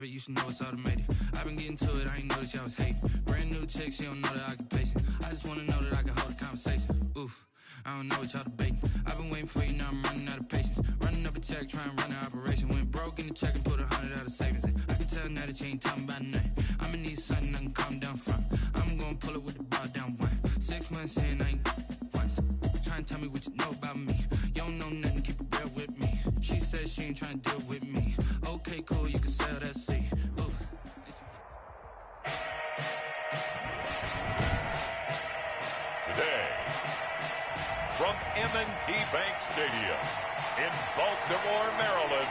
But you should know it's automated. I've been getting to it, I ain't noticed y'all was hating. Brand new chick, she don't know the occupation. I just wanna know that I can hold a conversation. Oof, I don't know what y'all debating. I've been waiting for you, now I'm running out of patience. Running up a check, trying to run an operation. Went broke in the check and put 100 out of savings in. I can tell now that you ain't talking about nothing. I'ma need something I can calm down from. I'm gonna pull it with the bar down one. 6 months in, I ain't once. Trying to tell me what you know about me. You don't know nothing, keep it real with me. She says she ain't trying to deal with me. Okay, cool, you can sell that seat. Today, from M&T Bank Stadium in Baltimore, Maryland,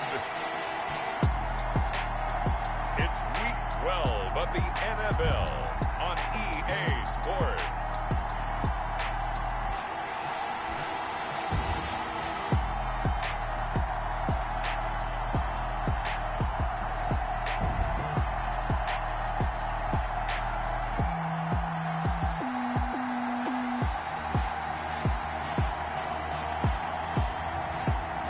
it's Week 12 of the NFL on EA Sports.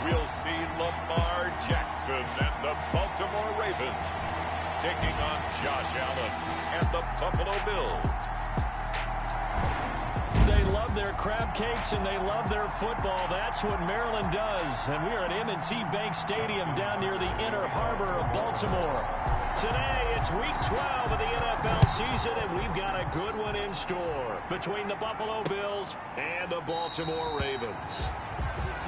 We'll see Lamar Jackson and the Baltimore Ravens taking on Josh Allen and the Buffalo Bills. They love their crab cakes and they love their football. That's what Maryland does. And we are at M&T Bank Stadium down near the Inner Harbor of Baltimore. Today, it's Week 12 of the NFL season, and we've got a good one in store between the Buffalo Bills and the Baltimore Ravens.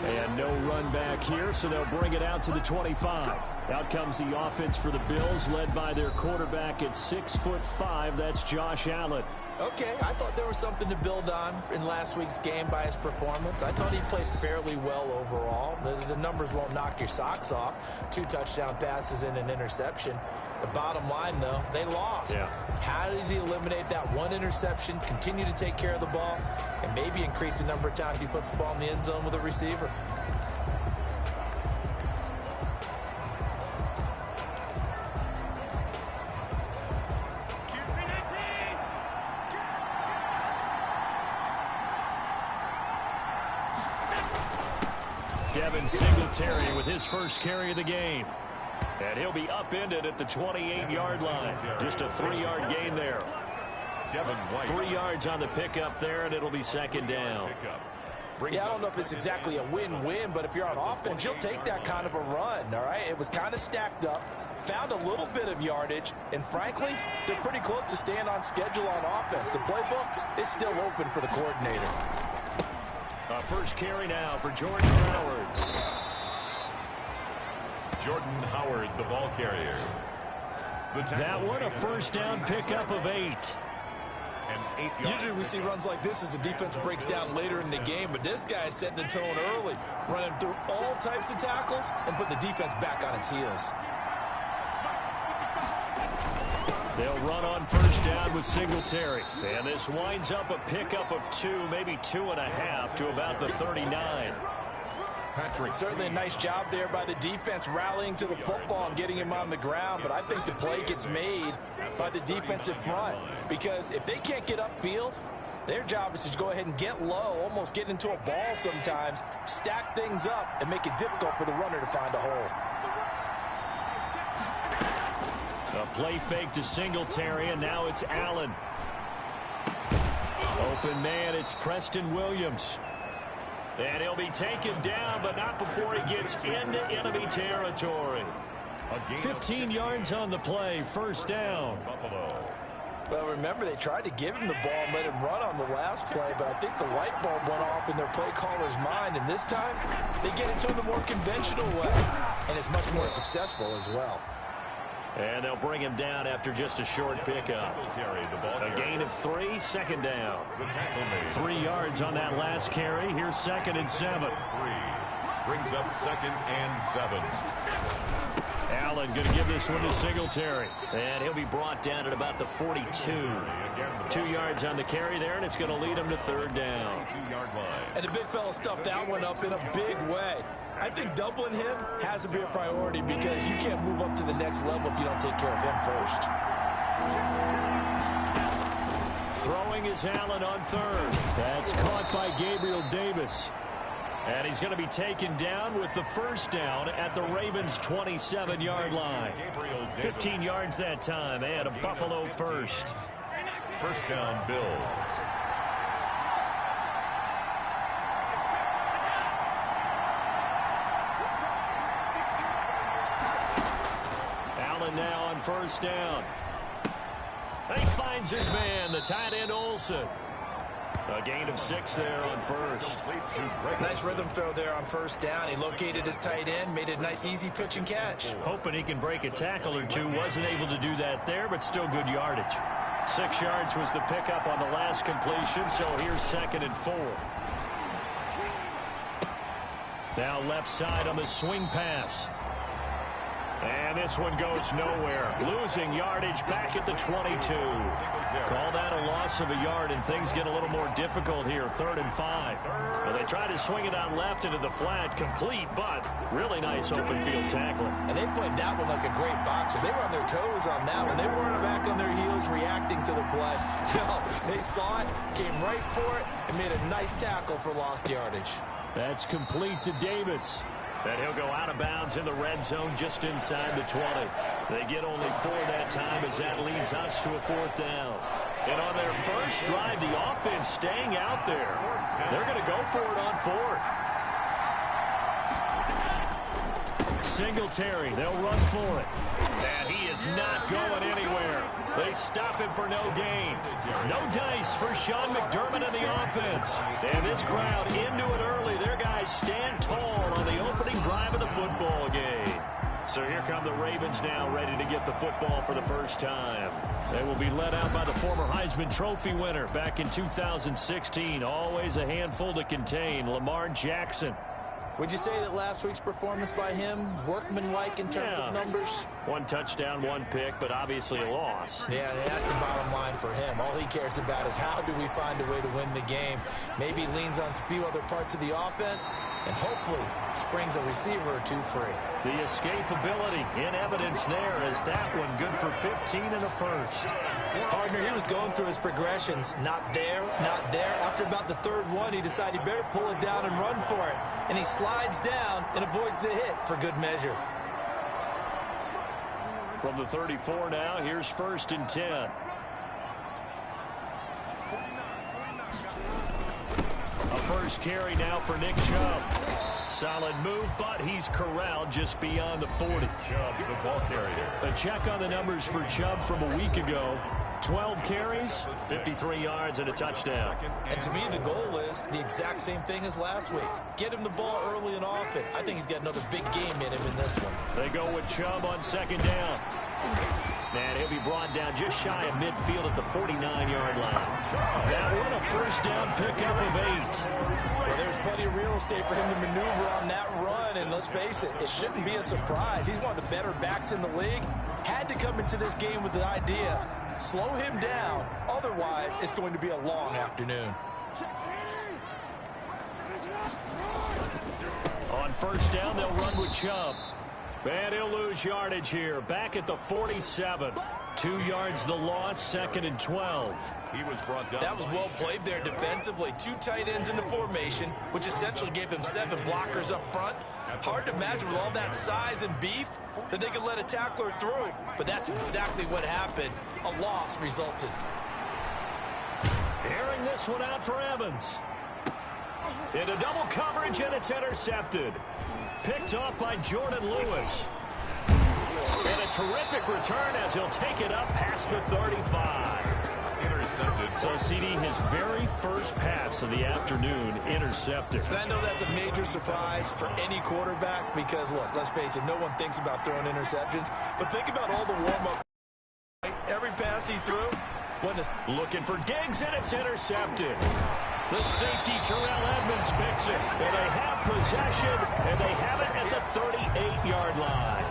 And no run back here, so they'll bring it out to the 25. Out comes the offense for the Bills, led by their quarterback at 6'5". That's Josh Allen. Okay, I thought there was something to build on in last week's game by his performance. I thought he played fairly well overall. The numbers won't knock your socks off. 2 touchdown passes and an interception. The bottom line, though, they lost. Yeah. How does he eliminate that one interception, continue to take care of the ball, and maybe increase the number of times he puts the ball in the end zone with a receiver? Devin Singletary with his first carry of the game. And he'll be upended at the 28-yard line. Just a 3-yard gain there. 3 yards on the pickup there, and it'll be second down. Yeah, I don't know if it's exactly a win-win, but if you're on offense, you'll take that kind of a run, all right? It was kind of stacked up, found a little bit of yardage, and frankly, they're pretty close to staying on schedule on offense. The playbook is still open for the coordinator. First carry now for Jordan Howard. Jordan Howard, the ball carrier. That one, a first down pickup of 8. Usually we see runs like this as the defense breaks down later in the game, but this guy is setting the tone early, running through all types of tackles and putting the defense back on its heels. They'll run on first down with Singletary. And this winds up a pickup of 2, maybe 2.5 to about the 39. Certainly a nice job there by the defense rallying to the football and getting him on the ground, but I think the play gets made by the defensive front because if they can't get upfield, their job is to go ahead and get low, almost get into a ball sometimes, stack things up, and make it difficult for the runner to find a hole. A play fake to Singletary, and now it's Allen. Open man, it's Preston Williams. And he'll be taken down, but not before he gets into enemy territory. 15 yards on the play, first down. Well, remember, they tried to give him the ball and let him run on the last play, but I think the light bulb went off in their play caller's mind, and this time they get it to him the more conventional way, and it's much more successful as well. And they'll bring him down after just a short pickup. A gain of 3, second down. 3 yards on that last carry. Here's 2nd and 7. Brings up 2nd and 7. Allen going to give this one to Singletary. And he'll be brought down at about the 42. 2 yards on the carry there, and it's going to lead him to third down. And the big fella stuffed that one up in a big way. I think doubling him has to be a priority because you can't move up to the next level if you don't take care of him first. Throwing is Allen on third. That's caught by Gabriel Davis. And he's going to be taken down with the first down at the Ravens' 27-yard line. 15 yards that time, and a Buffalo first. First down, Bills. Allen now on first down. He finds his man, the tight end Olsen. A gain of 6 there on first. Nice rhythm throw there on first down. He located his tight end, made a nice easy pitch and catch. Hoping he can break a tackle or two. Wasn't able to do that there, but still good yardage. 6 yards was the pickup on the last completion, so here's 2nd and 4. Now left side on the swing pass. And this one goes nowhere. Losing yardage back at the 22. Call that a loss of a yard, and things get a little more difficult here. 3rd and 5. Well, they try to swing it out left into the flat. Complete, but really nice open field tackling. And they played that one like a great boxer. They were on their toes on that one. They weren't back on their heels reacting to the play. No, they saw it, came right for it, and made a nice tackle for lost yardage. That's complete to Davis. And he'll go out of bounds in the red zone just inside the 20. They get only 4 that time as that leads us to a 4th down. And on their first drive, the offense staying out there. They're going to go for it on 4th. Singletary, they'll run for it. And he is not going anywhere. They stop him for no gain. No dice for Sean McDermott and the offense. And this crowd into it early. Their guys stand tall on the opening drive of the football game. So here come the Ravens now, ready to get the football for the first time. They will be led out by the former Heisman Trophy winner back in 2016. Always a handful to contain, Lamar Jackson. Would you say that last week's performance by him, workmanlike in terms of numbers? 1 touchdown, 1 pick, but obviously a loss. Yeah, that's the bottom line for him. All he cares about is how do we find a way to win the game. Maybe leans on a few other parts of the offense, and hopefully springs a receiver or 2 free. The escapability in evidence there as that one good for 15 and a first. Partner, he was going through his progressions. Not there, not there. After about the 3rd one, he decided he better pull it down and run for it. And he slides down and avoids the hit for good measure. From the 34 now, here's 1st and 10. A first carry now for Nick Chubb. Solid move, but he's corralled just beyond the 40. Chubb, the ball carrier. A check on the numbers for Chubb from a week ago. 12 carries, 53 yards, and a touchdown. And to me, the goal is the exact same thing as last week. Get him the ball early and often. I think he's got another big game in him in this one. They go with Chubb on 2nd down. And he'll be brought down just shy of midfield at the 49-yard line. That one, a first down pickup of 8. Well, there's plenty of real estate for him to maneuver on that run. And let's face it, it shouldn't be a surprise. He's one of the better backs in the league. Had to come into this game with the idea, slow him down. Otherwise, it's going to be a long afternoon. On first down, they'll run with Chubb. And he'll lose yardage here. Back at the 47. 2 yards the loss, 2nd and 12. He was brought down. That was well played there defensively. 2 tight ends in the formation, which essentially gave him 7 blockers up front. Hard to imagine with all that size and beef that they could let a tackler through. But that's exactly what happened. A loss resulted. Airing this one out for Evans. Into double coverage, and it's intercepted. Picked off by Jordan Lewis. And a terrific return as he'll take it up past the 35. Intercepted. So, CD, his very first pass of the afternoon intercepted. And I know that's a major surprise for any quarterback because, look, let's face it, no one thinks about throwing interceptions. But think about all the warm-up. Every pass he threw. Looking for Diggs, and it's intercepted. The safety, Terrell Edmonds, picks it. And they have possession, and they have it at the 38-yard line.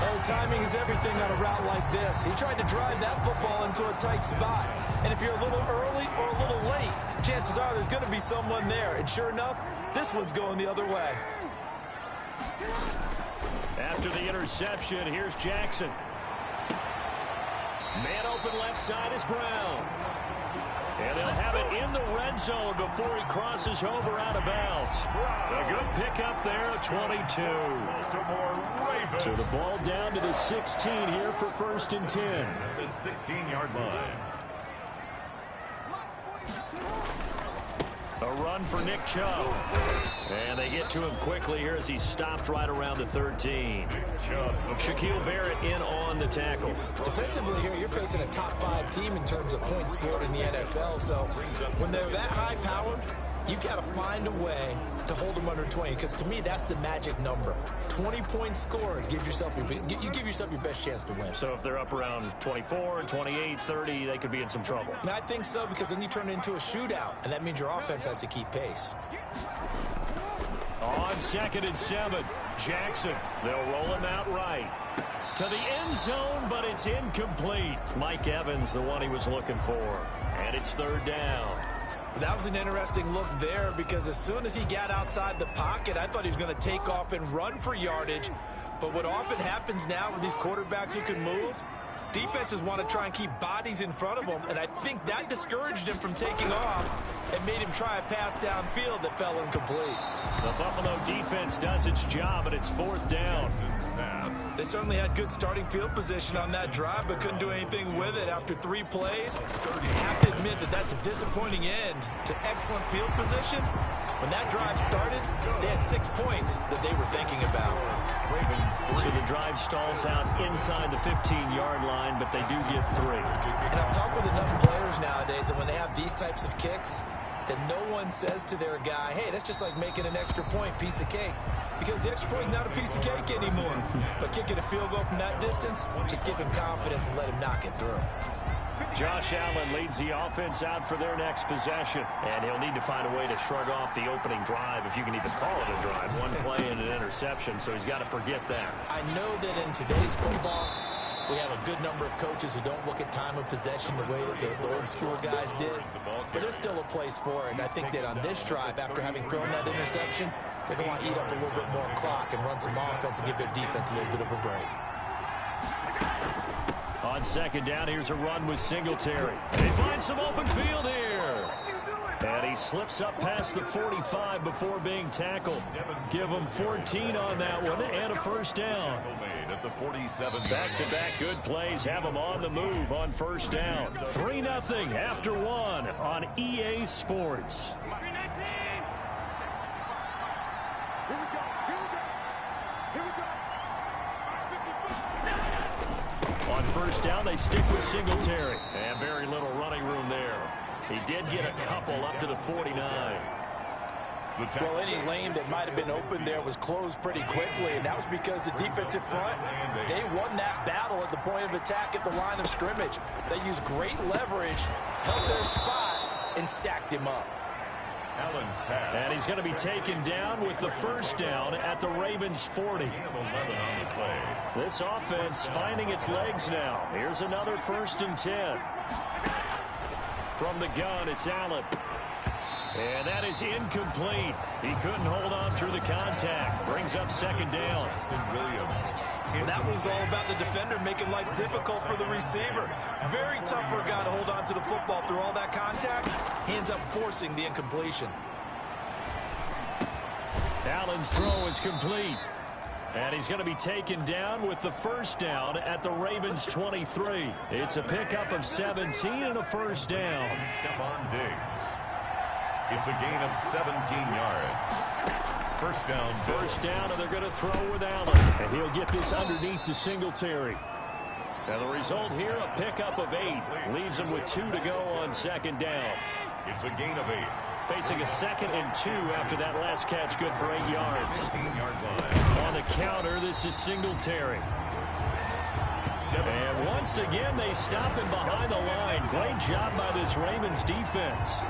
Oh, timing is everything on a route like this. He tried to drive that football into a tight spot. And if you're a little early or a little late, chances are there's going to be someone there. And sure enough, this one's going the other way. After the interception, here's Jackson. Man open left side is Brown. And they'll have it in the red zone before he crosses over out of bounds. A good pickup there, 22. So the ball down to the 16 here for 1st and 10. The 16-yard line. A run for Nick Chubb. And they get to him quickly here as he's stopped right around the 13. Shaquille Barrett in on the tackle. Defensively here, you're facing a top 5 team in terms of points scored in the NFL. So when they're that high-powered, you got to find a way to hold them under 20, because to me, that's the magic number. 20 points scored, you give yourself your best chance to win. So if they're up around 24, 28, 30, they could be in some trouble. I think so, because then you turn it into a shootout, and that means your offense has to keep pace. On 2nd and 7, Jackson. They'll roll him out right to the end zone, but it's incomplete. Mike Evans, the one he was looking for. And it's 3rd down. That was an interesting look there, because as soon as he got outside the pocket, I thought he was going to take off and run for yardage. But what often happens now with these quarterbacks who can move, defenses want to try and keep bodies in front of them, and I think that discouraged him from taking off and made him try a pass downfield that fell incomplete. The Buffalo defense does its job, and it's 4th down. They certainly had good starting field position on that drive, but couldn't do anything with it after 3 plays. You have to admit that that's a disappointing end to excellent field position. When that drive started, they had 6 points that they were thinking about. So the drive stalls out inside the 15-yard line, but they do get 3. And I've talked with enough players nowadays that when they have these types of kicks, that no one says to their guy, hey, that's just like making an extra point, piece of cake. Because the extra point is not a piece of cake anymore. But kicking a field goal from that distance, just give him confidence and let him knock it through. Josh Allen leads the offense out for their next possession. And he'll need to find a way to shrug off the opening drive, if you can even call it a drive. 1 play and an interception, so he's got to forget that. I know that in today's football, we have a good number of coaches who don't look at time of possession the way that the old school guys did. But there's still a place for it. And I think that on this drive, after having thrown that interception, they're going to want to eat up a little bit more clock and run some offense and give their defense a little bit of a break. On 2nd down, here's a run with Singletary. They find some open field here. And he slips up past the 45 before being tackled. Give him 14 on that one and a 1st down. Back-to-back good plays have them on the move on 1st down. 3-0 after 1 on EA Sports. On 1st down, they stick with Singletary. And very little running room there. He did get a couple up to the 49. Well, any lane that might have been open there was closed pretty quickly, and that was because the defensive front, they won that battle at the point of attack at the line of scrimmage. They used great leverage, held their spot, and stacked him up. And he's going to be taken down with the 1st down at the Ravens' 40. This offense finding its legs now. Here's another 1st and 10. From the gun, it's Allen. And that is incomplete. He couldn't hold on through the contact. Brings up 2nd down. Well, that was all about the defender making life difficult for the receiver. Very tough for a guy to hold on to the football through all that contact. He ends up forcing the incompletion. Allen's throw is complete. And he's going to be taken down with the 1st down at the Ravens' 23. It's a pickup of 17 and a 1st down. Stephon Diggs. It's a gain of 17 yards. 1st down. 1st down, and they're going to throw with Allen. And he'll get this underneath to Singletary. And the result here, a pickup of 8. Leaves him with 2 to go on 2nd down. It's a gain of 8. Facing a 2nd and 2 after that last catch, good for 8 yards. 15-yard line. On the counter, this is Singletary. And once again, they stop him behind the line. Great job by this Ravens defense.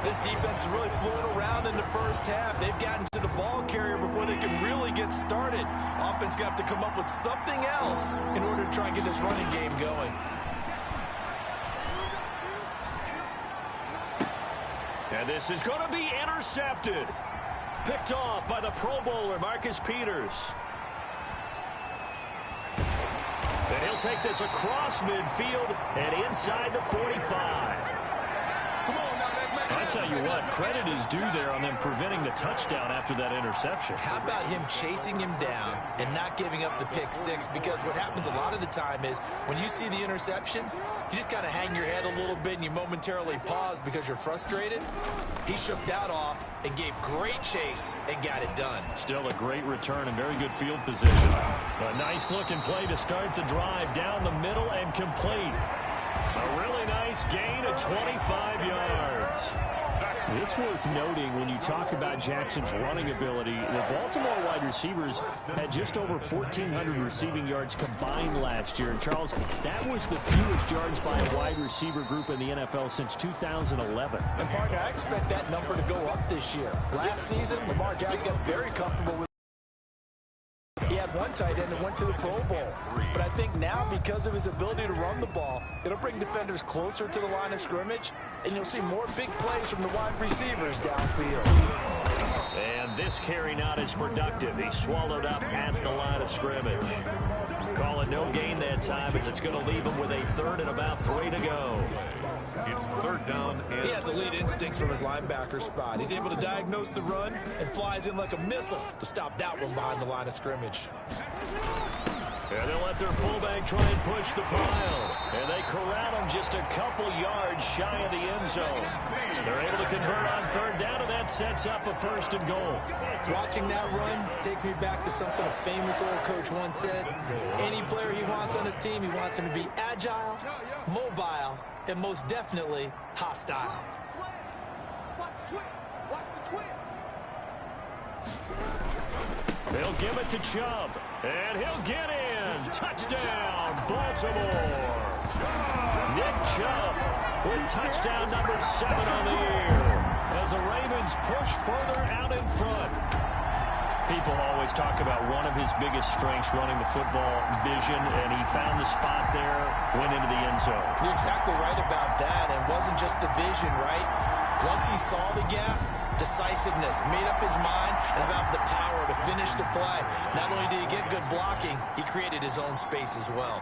This defense is really fluid around in the 1st half. They've gotten to the ball carrier before they can really get started. Offense going to have to come up with something else in order to try and get this running game going. And this is going to be intercepted. Picked off by the Pro Bowler, Marcus Peters. And he'll take this across midfield and inside the 45. I tell you what, credit is due there on them preventing the touchdown after that interception. How about him chasing him down and not giving up the pick six? Because what happens a lot of the time is when you see the interception, you just kind of hang your head a little bit and you momentarily pause because you're frustrated. He shook that off and gave great chase and got it done. Still a great return and very good field position. A nice looking play to start the drive down the middle and complete. A really nice gain of 25 yards. It's worth noting when you talk about Jackson's running ability, the Baltimore wide receivers had just over 1,400 receiving yards combined last year. And, Charles, that was the fewest yards by a wide receiver group in the NFL since 2011. And, partner, I expect that number to go up this year. Last season, Lamar Jackson got very comfortable with he had one tight end that went to the Pro Bowl. But I think now, because of his ability to run the ball, it'll bring defenders closer to the line of scrimmage, and you'll see more big plays from the wide receivers downfield. And this carry not as productive. He swallowed up at the line of scrimmage. Call it no gain that time as it's going to leave him with a 3rd and about 3 to go. It's 3rd down. And he has elite instincts from his linebacker spot. He's able to diagnose the run and flies in like a missile to stop that one behind the line of scrimmage. And they'll let their fullback try and push the pile. And they corral him just a couple yards shy of the end zone. They're able to convert on 3rd down, and that sets up a 1st and goal. Watching that run takes me back to something a famous old coach once said. Any player he wants on his team, he wants him to be agile, mobile, and most definitely hostile. They'll give it to Chubb, and he'll get in. Touchdown, Baltimore. Nick Chubb with touchdown number 7 on the year as the Ravens push further out in front. People always talk about one of his biggest strengths running the football, vision, and he found the spot there, went into the end zone. You're exactly right about that, and it wasn't just the vision, right? Once he saw the gap, decisiveness, made up his mind, and about the power to finish the play. Not only did he get good blocking, he created his own space as well.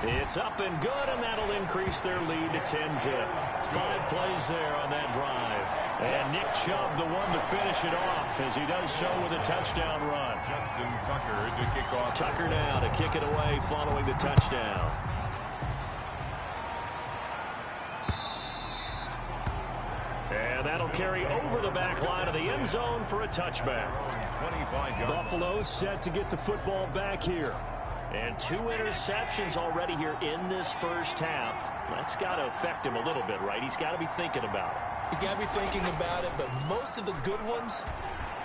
It's up and good, and that'll increase their lead to 10-zip. 5 plays there on that drive. And Nick Chubb, the one to finish it off, as he does so with a touchdown run. Justin Tucker to kick off. Tucker now to kick it away following the touchdown. And that'll carry over the back line of the end zone for a touchback. 25 yards. Buffalo set to get the football back here. And 2 interceptions already here in this first half. That's got to affect him a little bit, right? He's got to be thinking about it. He's got to be thinking about it, but most of the good ones,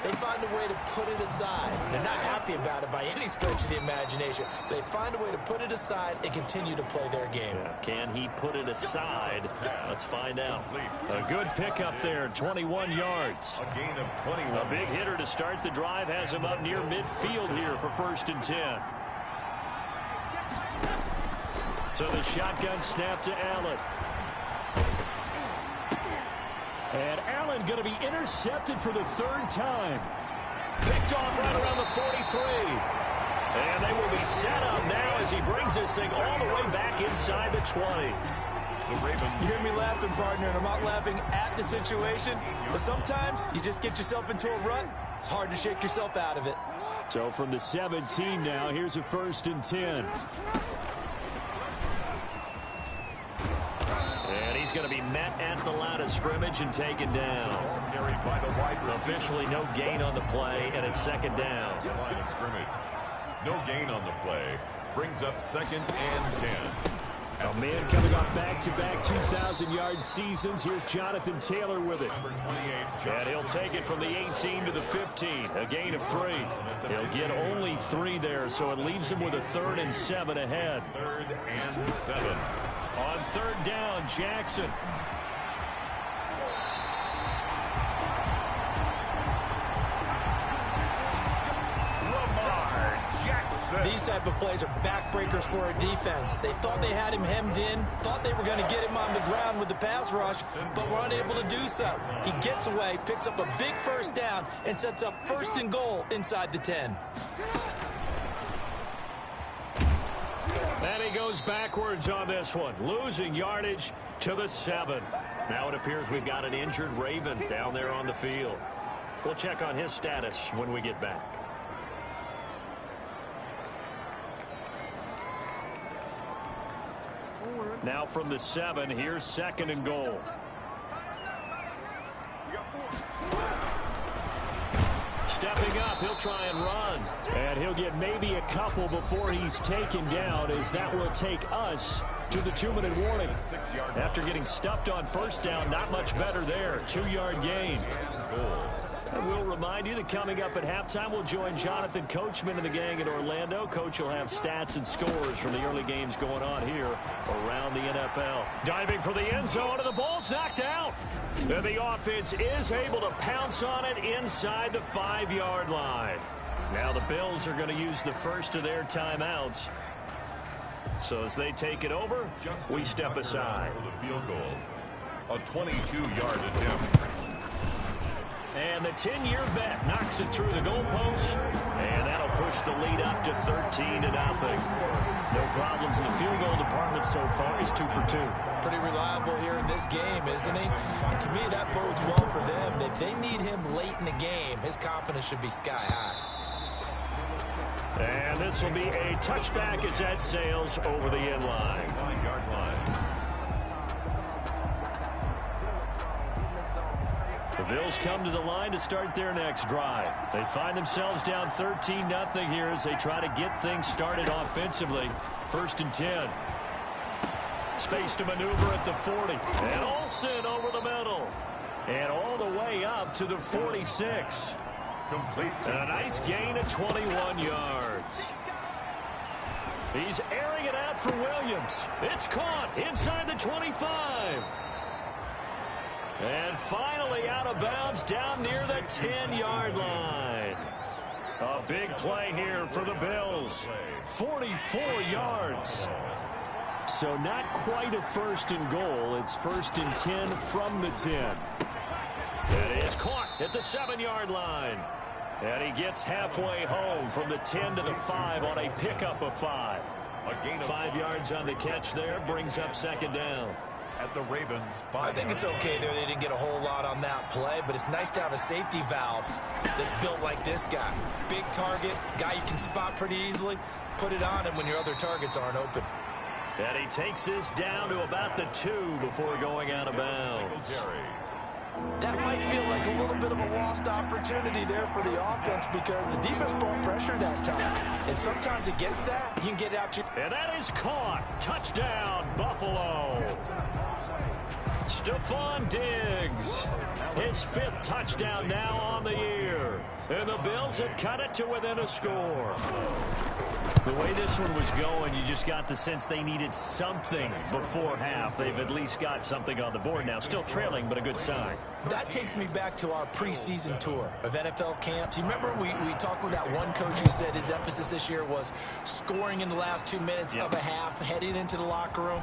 they find a way to put it aside. They're not happy about it by any stretch of the imagination. They find a way to put it aside and continue to play their game. Yeah. Can he put it aside? Let's find out. A good pickup there, 21 yards. A gain of 21. A big hitter to start the drive has him up near midfield here for 1st and 10. So the shotgun snap to Allen. And Allen going to be intercepted for the 3rd time. Picked off right around the 43. And they will be set up now as he brings this thing all the way back inside the 20. The Ravens. You hear me laughing, partner, and I'm not laughing at the situation. But sometimes you just get yourself into a rut. It's hard to shake yourself out of it. So from the 17 now, here's a 1st and 10. And he's going to be met at the line of scrimmage and taken down. By the wide receiver. Officially no gain on the play, and it's 2nd down. Line of scrimmage. No gain on the play. Brings up 2nd and 10. A man coming off back-to-back 2,000-yard seasons. Here's Jonathan Taylor with it. And he'll take it from the 18 to the 15. A gain of 3. He'll get only 3 there, so it leaves him with a 3rd and 7 ahead. 3rd and 7. On 3rd down, Jackson. These type of plays are backbreakers for a defense. They thought they had him hemmed in, thought they were going to get him on the ground with the pass rush, but were unable to do so. He gets away, picks up a big 1st down, and sets up 1st and goal inside the 10. And he goes backwards on this one, losing yardage to the 7. Now it appears we've got an injured Raven down there on the field. We'll check on his status when we get back. Now from the 7, here's 2nd and goal. Stepping up, he'll try and run. And he'll get maybe a couple before he's taken down, as that will take us to the 2-minute warning. After getting stuffed on 1st down, not much better there. 2-yard gain. And we'll remind you that coming up at halftime, we'll join Jonathan Coachman and the gang in Orlando. Coach will have stats and scores from the early games going on here around the NFL. Diving for the end zone, and the ball's knocked out. And the offense is able to pounce on it inside the 5-yard line. Now the Bills are going to use the first of their timeouts. So as they take it over, we step aside. The field goal, a 22-yard attempt. And the 10-year bet knocks it through the goalpost, and that'll push the lead up to 13-0. No problems in the field goal department so far. He's 2 for 2. Pretty reliable here in this game, isn't he? And to me, that bodes well for them. If they need him late in the game, his confidence should be sky high. And this will be a touchback as that sails over the end line. 9-yard line. The Bills come to the line to start their next drive. They find themselves down 13-0 here as they try to get things started offensively. 1st and 10. Space to maneuver at the 40. And Olsen over the middle. And all the way up to the 46. Complete. And a nice gain of 21 yards. He's airing it out for Williams. It's caught inside the 25. And finally out of bounds down near the 10-yard line. A big play here for the Bills. 44 yards. So not quite a 1st and goal. It's 1st and 10 from the 10. It is caught at the 7-yard line. And he gets halfway home from the 10 to the 5 on a pickup of 5. 5 yards on the catch there brings up 2nd down. At the Ravens, I think it's okay there. They didn't get a whole lot on that play, but it's nice to have a safety valve that's built like this guy. Big target, guy you can spot pretty easily. Put it on him when your other targets aren't open. And he takes this down to about the 2 before going out of bounds. That might feel like a little bit of a lost opportunity there for the offense because the defense brought pressure that time. And sometimes against that, you can get out to... And that is caught. Touchdown, Buffalo. Stephon Diggs, his 5th touchdown now on the year. And the Bills have cut it to within a score. The way this one was going, you just got the sense they needed something before half. They've at least got something on the board now. Still trailing, but a good sign. That takes me back to our preseason tour of NFL camps. You remember we talked with that one coach who said his emphasis this year was scoring in the last 2 minutes of a half, heading into the locker room.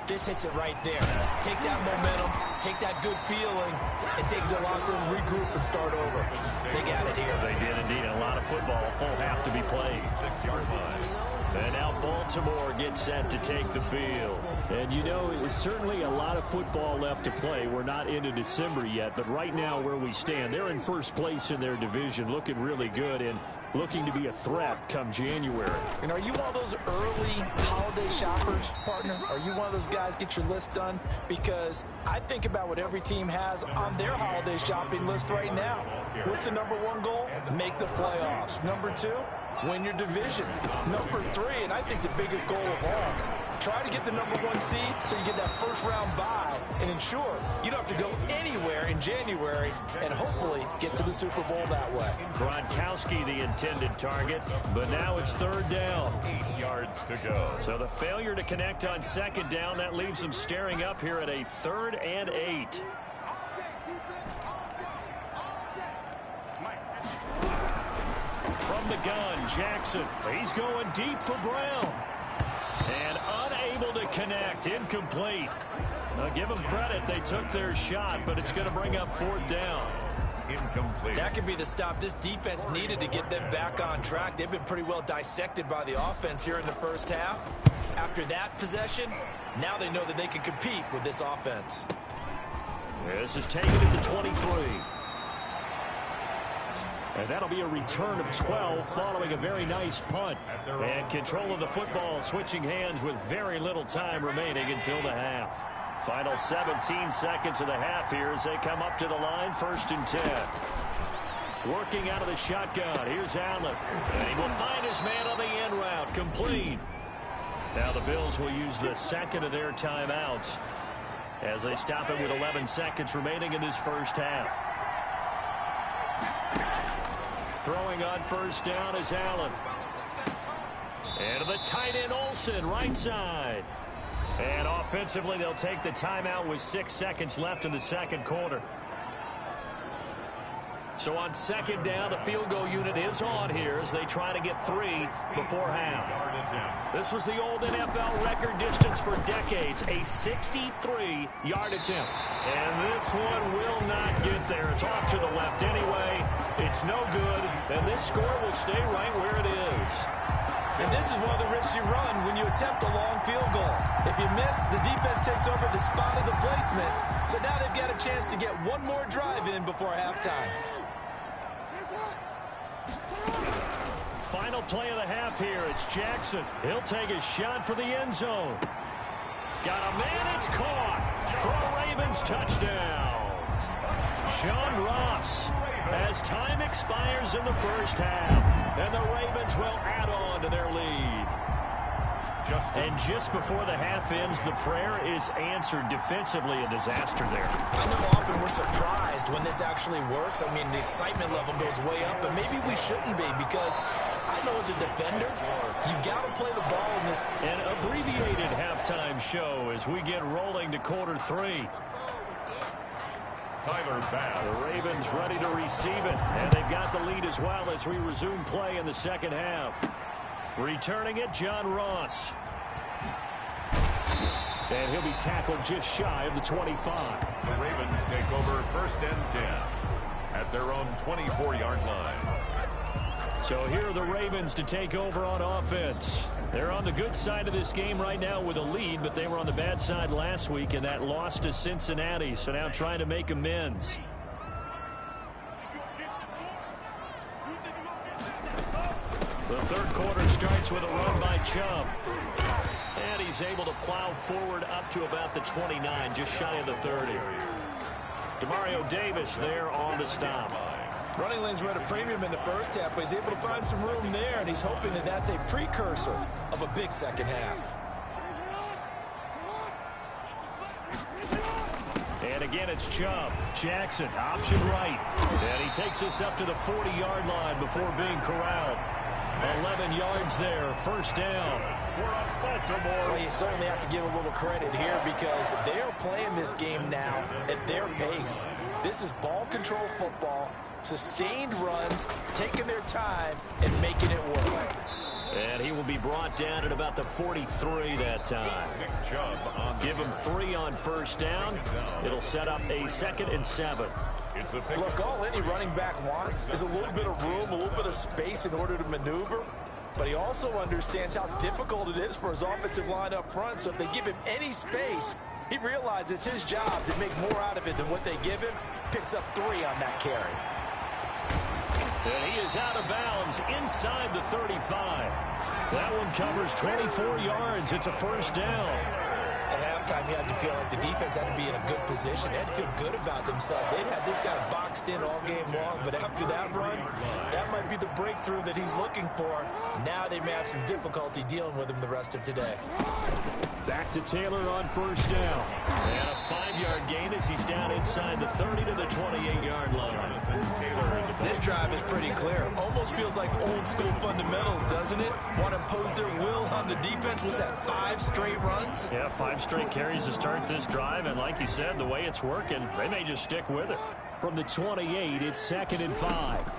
This hits it right there. Take that momentum, take that good feeling, and take it to the locker room, regroup, and start over. They got it here. They did indeed. A lot of football, full half to be played. 6-yard line. And now Baltimore gets set to take the field. And you know, it's certainly a lot of football left to play. We're not into December yet, but right now where we stand, they're in 1st place in their division, looking really good and looking to be a threat come January. And are you one of those early holiday shoppers, partner? Are you one of those guys get your list done? Because I think about what every team has on their holiday shopping list right now. What's the #1 goal? Make the playoffs. #2, win your division. #3, and I think the biggest goal of all, try to get the #1 seed so you get that 1st round bye and ensure you don't have to go anywhere in January and hopefully get to the Super Bowl that way. Gronkowski the intended target, but now it's 3rd down. 8 yards to go. So the failure to connect on 2nd down, that leaves them staring up here at a 3rd and 8. From the gun, Jackson. He's going deep for Brown. And unable to connect. Incomplete. Now give them credit. They took their shot, but it's going to bring up 4th down. Incomplete. That could be the stop this defense needed to get them back on track. They've been pretty well dissected by the offense here in the 1st half. After that possession, now they know that they can compete with this offense. This is taken at the 23. And that'll be a return of 12 following a very nice punt. And control of the football switching hands with very little time remaining until the half. Final 17 seconds of the half here as they come up to the line, 1st and 10. Working out of the shotgun. Here's Allen. And he will find his man on the end route. Complete. Now the Bills will use the second of their timeouts as they stop it with 11 seconds remaining in this first half. Throwing on 1st down is Allen. And to the tight end Olsen, right side. And offensively, they'll take the timeout with 6 seconds left in the second quarter. So on 2nd down, the field goal unit is on here as they try to get 3 before half. This was the old NFL record distance for decades, a 63-yard attempt. And this one will not get there. It's off to the left anyway. It's no good, and this score will stay right where it is. And this is one of the risks you run when you attempt a long field goal. If you miss, the defense takes over the spot of the placement. So now they've got a chance to get one more drive in before halftime. Final play of the half here. It's Jackson. He'll take a shot for the end zone. Got a man. It's caught for a Ravens touchdown. John Ross. As time expires in the first half, and the Ravens will add on to their lead. And just before the half ends, the prayer is answered. Defensively, a disaster there. I know often we're surprised when this actually works. I mean, the excitement level goes way up, but maybe we shouldn't be, because I know as a defender, you've got to play the ball in this. An abbreviated halftime show as we get rolling to quarter 3. The Ravens ready to receive it, and they've got the lead as well as we resume play in the second half. Returning it, John Ross. And he'll be tackled just shy of the 25. The Ravens take over 1st and 10 at their own 24-yard line. So here are the Ravens to take over on offense. They're on the good side of this game right now with a lead, but they were on the bad side last week in that loss to Cincinnati, so now trying to make amends. The third quarter starts with a run by Chubb. And he's able to plow forward up to about the 29, just shy of the 30. Demario Davis there on the stop. Running lanes were at a premium in the first half, but he's able to find some room there, and he's hoping that that's a precursor of a big second half. And again, it's Chubb. Jackson, option right. And he takes us up to the 40-yard line before being corralled. 11 yards there, 1st down. Well, you certainly have to give a little credit here because they are playing this game now at their pace. This is ball control football, sustained runs, taking their time, and making it work. And he will be brought down at about the 43 that time. Give him 3 on 1st down. It'll set up a 2nd and 7. Look, all any running back wants is a little bit of room, a little bit of space in order to maneuver. But he also understands how difficult it is for his offensive line up front. So if they give him any space, he realizes his job to make more out of it than what they give him. Picks up 3 on that carry. And he is out of bounds inside the 35. That one covers 24 yards. It's a 1st down. At halftime, you had to feel like the defense had to be in a good position. They had to feel good about themselves. They'd had this guy boxed in all game long, but after that run, that might be the breakthrough that he's looking for. Now they may have some difficulty dealing with him the rest of today. Back to Taylor on 1st down. And a 5-yard gain as he's down inside the 30 to the 28-yard line. This drive is pretty clear. Almost feels like old school fundamentals, doesn't it? Want to impose their will on the defense. Was that 5 straight runs? Yeah, 5 straight carries to start this drive. And like you said, the way it's working, they may just stick with it. From the 28, it's 2nd and 5.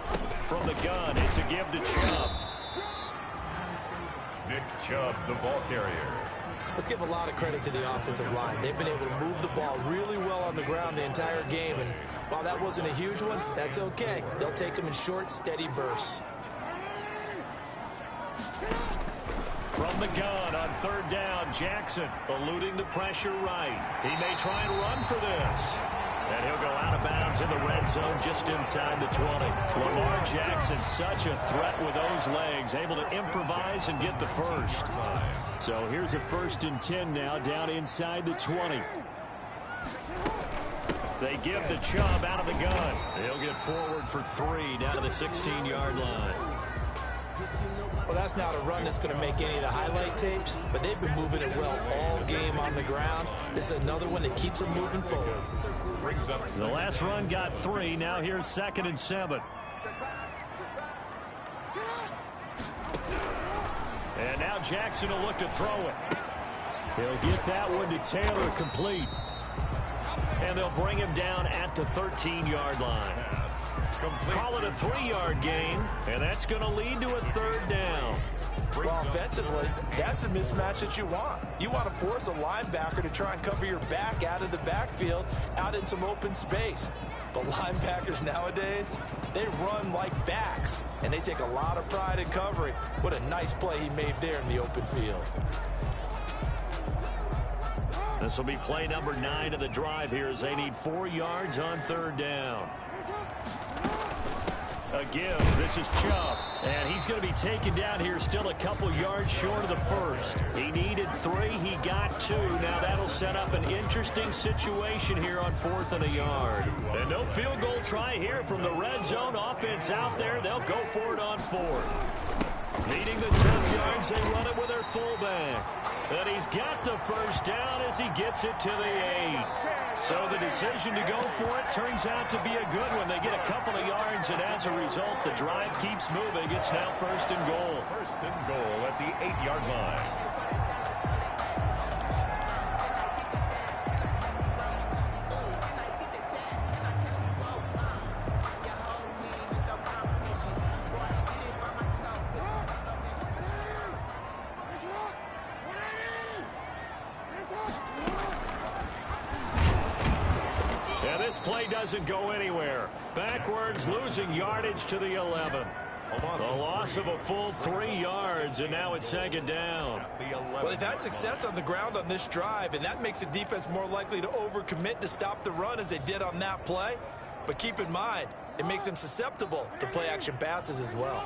From the gun, it's a give to Chubb. Nick Chubb, the ball carrier. Let's give a lot of credit to the offensive line. They've been able to move the ball really well on the ground the entire game. And while that wasn't a huge one, that's okay. They'll take them in short, steady bursts. From the gun on third down, Jackson eluding the pressure right. He may try and run for this. And he'll go out of bounds in the red zone just inside the 20. Lamar Jackson, such a threat with those legs, able to improvise and get the first. So here's a 1st and 10 now, down inside the 20. They give the Chubb out of the gun. He'll get forward for 3 down to the 16-yard line. Well, that's not a run that's going to make any of the highlight tapes, but they've been moving it well all game on the ground. This is another one that keeps them moving forward. The last run got 3. Now here's 2nd and 7. And now Jackson will look to throw it. He'll get that one to Taylor, complete. And they'll bring him down at the 13-yard line. Call it a 3-yard gain, and that's going to lead to a 3rd down. Well, offensively, that's the mismatch that you want. You want to force a linebacker to try and cover your back out of the backfield, out in some open space. But linebackers nowadays, they run like backs, and they take a lot of pride in covering. What a nice play he made there in the open field. This will be play number 9 of the drive here as they need 4 yards on 3rd down. A give. This is Chubb. And he's going to be taken down here still a couple yards short of the first. He needed 3. He got 2. Now that'll set up an interesting situation here on 4th and a yard. And no field goal try here from the red zone. Offense out there. They'll go for it on 4th. Needing the 10 yards, they run it with their fullback. And he's got the first down as he gets it to the 8. So the decision to go for it turns out to be a good one. They get a couple of yards, and as a result, the drive keeps moving. It's now 1st and goal. 1st and goal at the 8-yard line. This play doesn't go anywhere. Backwards, losing yardage to the 11. The loss of a full 3 yards, and now it's 2nd down. Well, they've had success on the ground on this drive, and that makes the defense more likely to overcommit to stop the run as they did on that play. But keep in mind, it makes them susceptible to play-action passes as well.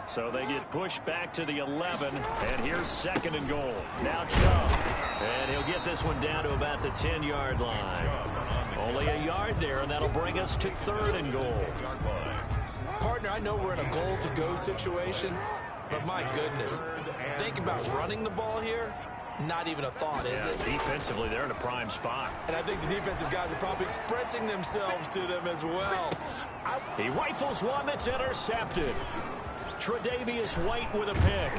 So they get pushed back to the 11, and here's 2nd and goal. Now Chubb, and he'll get this one down to about the 10-yard line. Only a yard there, and that'll bring us to 3rd and goal. Partner, I know we're in a goal-to-go situation, but my goodness, think about running the ball here. Not even a thought, is it? Defensively, they're in a prime spot. And I think the defensive guys are probably expressing themselves to them as well. He rifles one that's intercepted. Tre'Davious White with a pick.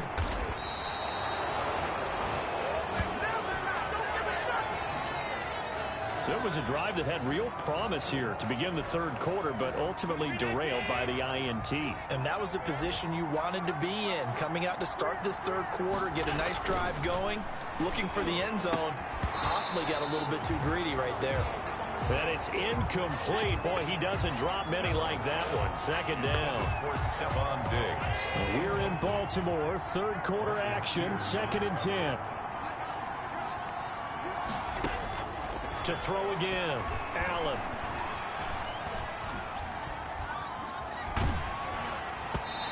So it was a drive that had real promise here to begin the 3rd quarter, but ultimately derailed by the INT. And that was the position you wanted to be in, coming out to start this 3rd quarter, get a nice drive going, looking for the end zone. Possibly got a little bit too greedy right there. And it's incomplete. Boy, he doesn't drop many like that one. 2nd down. For Stephon Diggs. We're in Baltimore. 3rd quarter action. 2nd and 10. To throw again. Allen.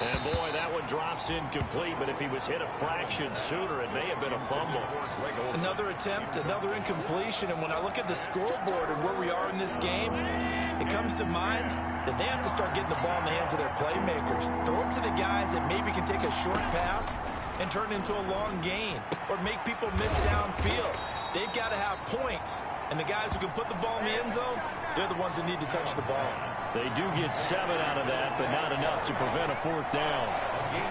And boy, that one drops incomplete, but if he was hit a fraction sooner, it may have been a fumble. Another attempt, another incompletion, and when I look at the scoreboard and where we are in this game, it comes to mind that they have to start getting the ball in the hands of their playmakers. Throw it to the guys that maybe can take a short pass and turn it into a long gain, or make people miss downfield. They've got to have points, and the guys who can put the ball in the end zone, they're the ones that need to touch the ball. They do get 7 out of that, but not enough to prevent a 4th down.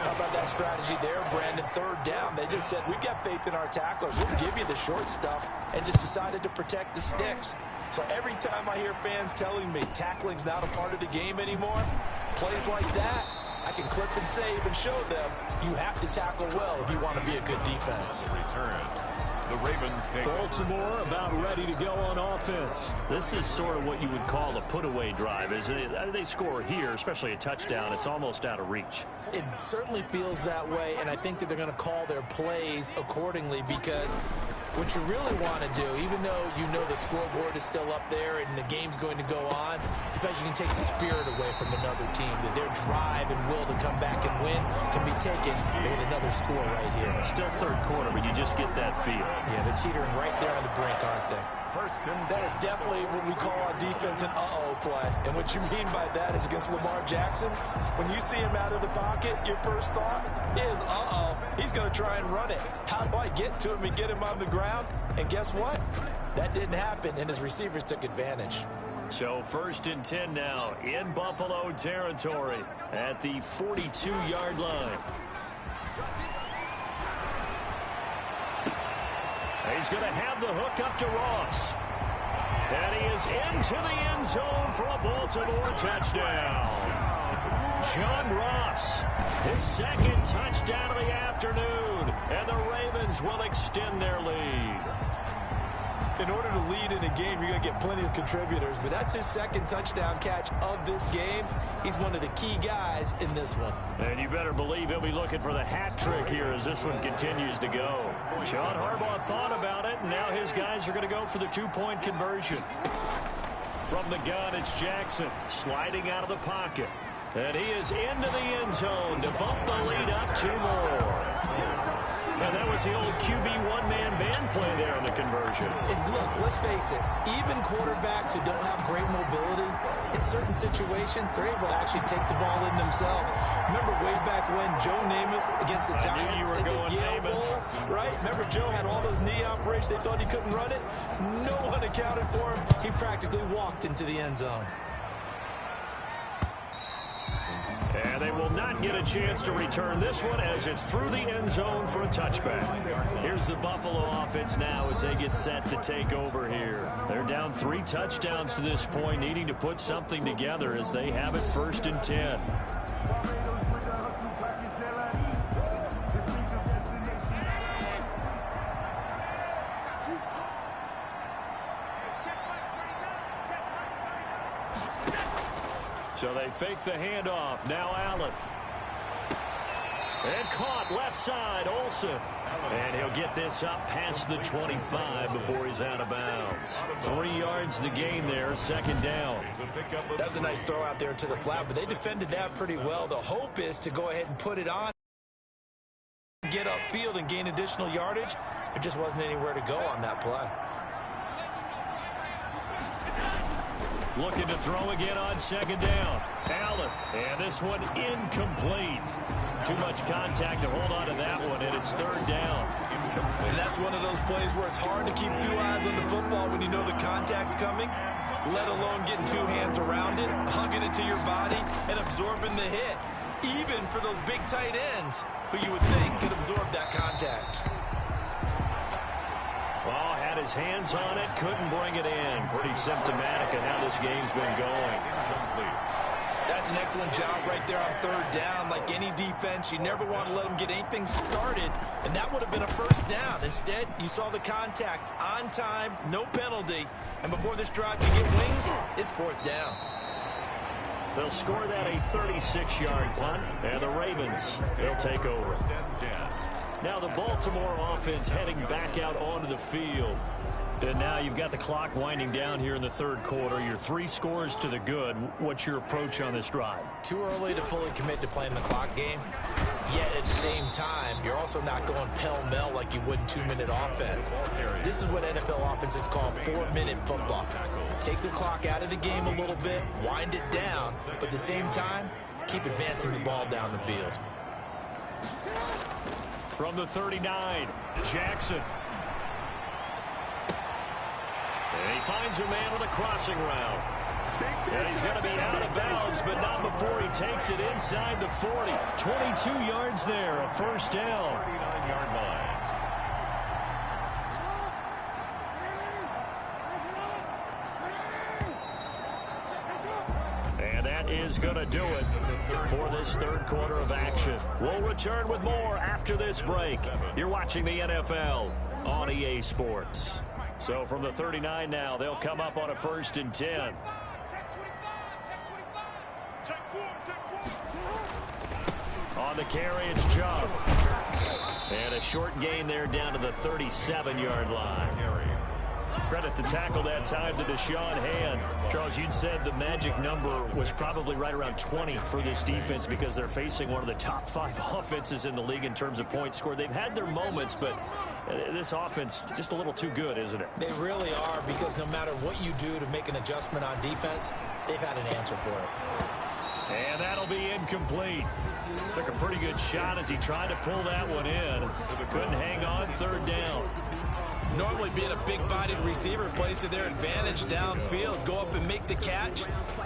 How about that strategy there, Brandon? 3rd down. They just said, we've got faith in our tacklers. We'll give you the short stuff, and just decided to protect the sticks. So every time I hear fans telling me tackling's not a part of the game anymore, plays like that, I can clip and save and show them you have to tackle well if you want to be a good defense. Return. The Ravens take Baltimore about ready to go on offense. This is sort of what you would call a put-away drive, isn't it? They score here, especially a touchdown. It's almost out of reach. It certainly feels that way, and I think that they're going to call their plays accordingly, because what you really want to do, even though you know the scoreboard is still up there and the game's going to go on, in fact, you can take the spirit away from another team, that their drive and will to come back and win can be taken with another score right here. Still third quarter, but you just get that feel. Yeah, they're teetering right there on the brink, aren't they? That is definitely what we call on defense an uh-oh play. And what you mean by that is against Lamar Jackson, when you see him out of the pocket, your first thought is, uh-oh, he's going to try and run it. How do I get to him and get him on the ground? And guess what? That didn't happen, and his receivers took advantage. So 1st and 10 now in Buffalo territory at the 42-yard line. He's going to have the hook up to Ross. And he is into the end zone for a Baltimore touchdown. John Ross, his second touchdown of the afternoon. And the Ravens will extend their lead. In order to lead in a game, you're going to get plenty of contributors, but that's his second touchdown catch of this game. He's one of the key guys in this one. And you better believe he'll be looking for the hat trick here as this one continues to go. John Harbaugh thought about it, and now his guys are going to go for the two-point conversion. From the gun, it's Jackson sliding out of the pocket. And he is into the end zone to bump the lead up 2 more. And that was the old QB one-man band play there in the conversion. And look, let's face it, even quarterbacks who don't have great mobility, in certain situations, they're able to actually take the ball in themselves. Remember way back when Joe Namath against the Giants in the Yale Bowl, right? Remember Joe had all those knee operations, they thought he couldn't run it? No one accounted for him. He practically walked into the end zone. And they will not get a chance to return this one as it's through the end zone for a touchback. Here's the Buffalo offense now as they get set to take over here. They're down 3 touchdowns to this point, needing to put something together as they have it 1st and 10. So they fake the handoff. Now Allen. And caught left side, Olsen. And he'll get this up past the 25 before he's out of bounds. 3 yards the gain there, 2nd down. That was a nice throw out there to the flat, but they defended that pretty well. The hope is to go ahead and put it on, get upfield and gain additional yardage. There just wasn't anywhere to go on that play. Looking to throw again on 2nd down. Allen. And this one incomplete. Too much contact to hold on to that one, and it's 3rd down. And that's one of those plays where it's hard to keep 2 eyes on the football when you know the contact's coming, let alone getting 2 hands around it, hugging it to your body, and absorbing the hit. Even for those big tight ends who you would think could absorb that contact. Well, had his hands on it, couldn't bring it in. Pretty symptomatic of how this game's been going. That's an excellent job right there on 3rd down. Like any defense, you never want to let them get anything started, and that would have been a 1st down. Instead, you saw the contact on time, no penalty, and before this drive can get wings, it's 4th down. They'll score that a 36-yard punt, and the Ravens, they'll take over. Now the Baltimore offense heading back out onto the field. And now you've got the clock winding down here in the 3rd quarter. Your 3 scores to the good. What's your approach on this drive? Too early to fully commit to playing the clock game. Yet at the same time, you're also not going pell-mell like you would in 2-minute offense. This is what NFL offenses call 4-minute football. Take the clock out of the game a little bit, wind it down, but at the same time, keep advancing the ball down the field. From the 39, Jackson. And he finds a man with a crossing route. And he's going to be out of bounds, but not before he takes it inside the 40. 22 yards there, a 1st down. 39-yard line. And that that is going to do it for this third quarter of action. We'll return with more after this break. You're watching the NFL on EA Sports. So from the 39 now, they'll come up on a 1st and 10. On the carry, it's Chubb. And a short gain there down to the 37-yard line. Credit the tackle that time to Deshaun Hand. Charles, you'd said the magic number was probably right around 20 for this defense because they're facing one of the top 5 offenses in the league in terms of points scored. They've had their moments, but this offense just a little too good, isn't it? They really are, because no matter what you do to make an adjustment on defense, they've had an answer for it. And that'll be incomplete. Took a pretty good shot as he tried to pull that one in. Couldn't hang on, 3rd down. Normally being a big-bodied receiver plays to their advantage downfield. Go up and make the catch,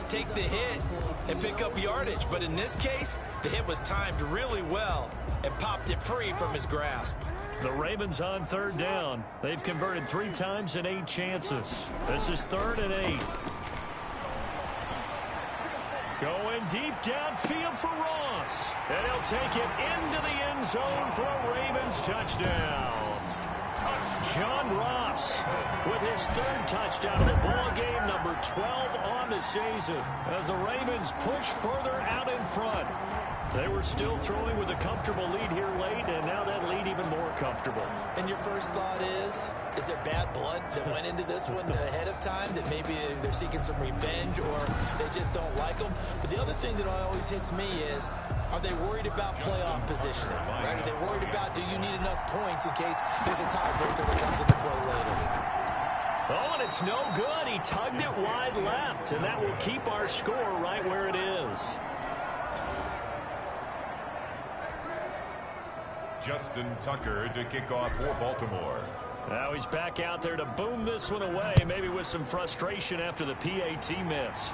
take the hit, and pick up yardage. But in this case, the hit was timed really well and popped it free from his grasp. The Ravens on 3rd down. They've converted 3 times in 8 chances. This is 3rd and 8. Going deep downfield for Ross. And he'll take it into the end zone for a Ravens touchdown. John Ross with his 3rd touchdown of the ball game, number 12 on the season, as the Ravens push further out in front. They were still throwing with a comfortable lead here late, and now that lead even more comfortable. And your first thought is there bad blood that went into this one ahead of time, that maybe they're seeking some revenge or they just don't like them? But the other thing that always hits me is, are they worried about playoff positioning? Right? Are they worried about, do you need enough points in case there's a tiebreaker that comes into play later? Oh, and it's no good. He tugged it wide left, and that will keep our score right where it is. Justin Tucker to kick off for Baltimore. Now he's back out there to boom this one away, maybe with some frustration after the PAT miss.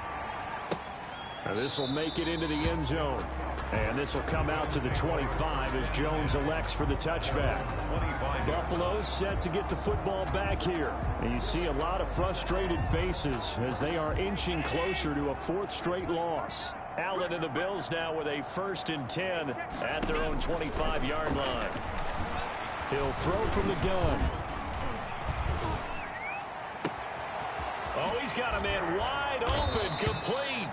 Now this will make it into the end zone. And this will come out to the 25 as Jones elects for the touchback. Buffalo's set to get the football back here. And you see a lot of frustrated faces as they are inching closer to a 4th straight loss. Allen and the Bills now with a 1st and 10 at their own 25-yard line. He'll throw from the gun. Oh, he's got a man wide open, complete.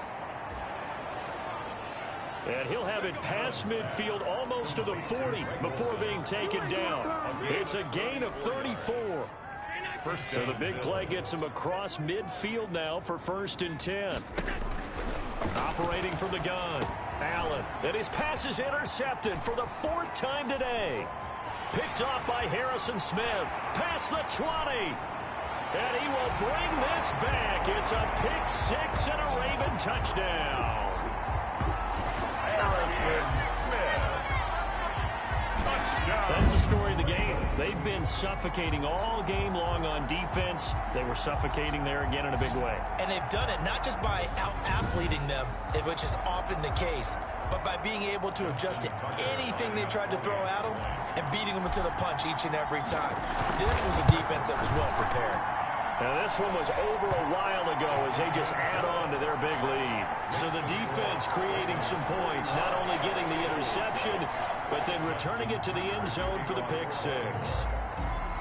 And he'll have it past midfield almost to the 40 before being taken down. It's a gain of 34. So the big play gets him across midfield now for 1st and 10. Operating from the gun, Allen. And his pass is intercepted for the 4th time today. Picked off by Harrison Smith. Past the 20. And he will bring this back. It's a pick 6 and a Raven touchdown. Harrison Smith. Touchdown. That's the story of the game. They've been suffocating all game long on defense. They were suffocating there again in a big way. And they've done it not just by out-athleting them, which is often the case, but by being able to adjust to anything they tried to throw at them and beating them into the punch each and every time. This was a defense that was well prepared. Now this one was over a while ago as they just add on to their big lead. So the defense creating some points, not only getting the interception, but then returning it to the end zone for the pick 6.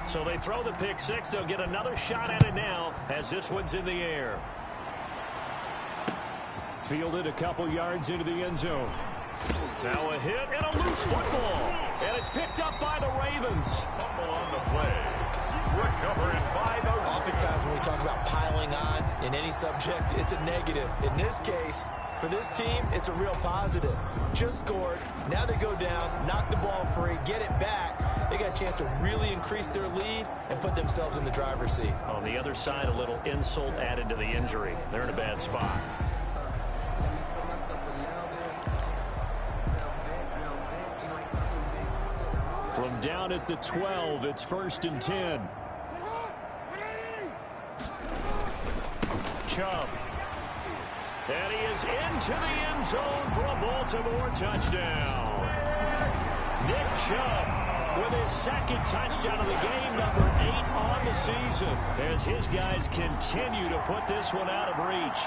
So they throw the pick 6. They'll get another shot at it now as this one's in the air. Fielded a couple yards into the end zone. Now a hit and a loose football. And it's picked up by the Ravens. Fumble on the play. Recovered by the... Oftentimes when we talk about piling on in any subject, it's a negative. In this case, for this team, it's a real positive. Just scored. Now they go down, knock the ball free, get it back. They got a chance to really increase their lead and put themselves in the driver's seat. On the other side, a little insult added to the injury. They're in a bad spot. From down at the 12, it's 1st and 10. Chubb. And he is into the end zone for a Baltimore touchdown. Nick Chubb with his second touchdown of the game, number 8 on the season, as his guys continue to put this one out of reach.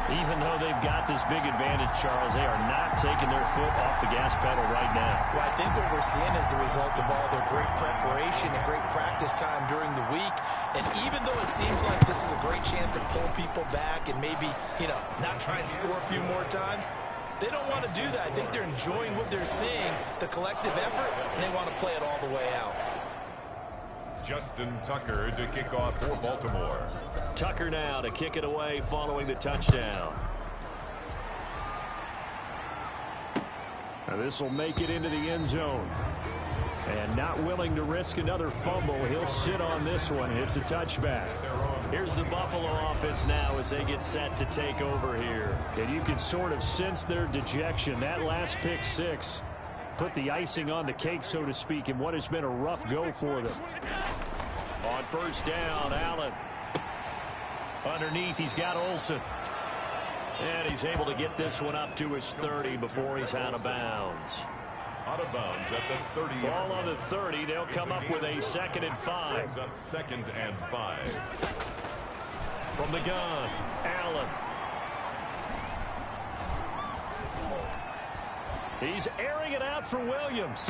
Even though they've got this big advantage, Charles, they are not taking their foot off the gas pedal right now. Well, I think what we're seeing is the result of all their great preparation and great practice time during the week. And even though it seems like this is a great chance to pull people back and maybe, not try and score a few more times, they don't want to do that. I think they're enjoying what they're seeing, the collective effort, and they want to play it all the way out. Justin Tucker to kick off for Baltimore. Tucker now to kick it away following the touchdown. Now this will make it into the end zone. And not willing to risk another fumble, he'll sit on this one. It's a touchback. Here's the Buffalo offense now as they get set to take over here. And you can sort of sense their dejection. That last pick six put the icing on the cake, so to speak, in what has been a rough go for them. On first down, Allen. Underneath, he's got Olsen. And he's able to get this one up to his 30 before he's out of bounds. Out of bounds at the 30. Ball on the 30. They'll come up with a 2nd and 5. Up 2nd and 5. From the gun, Allen. He's airing it out for Williams.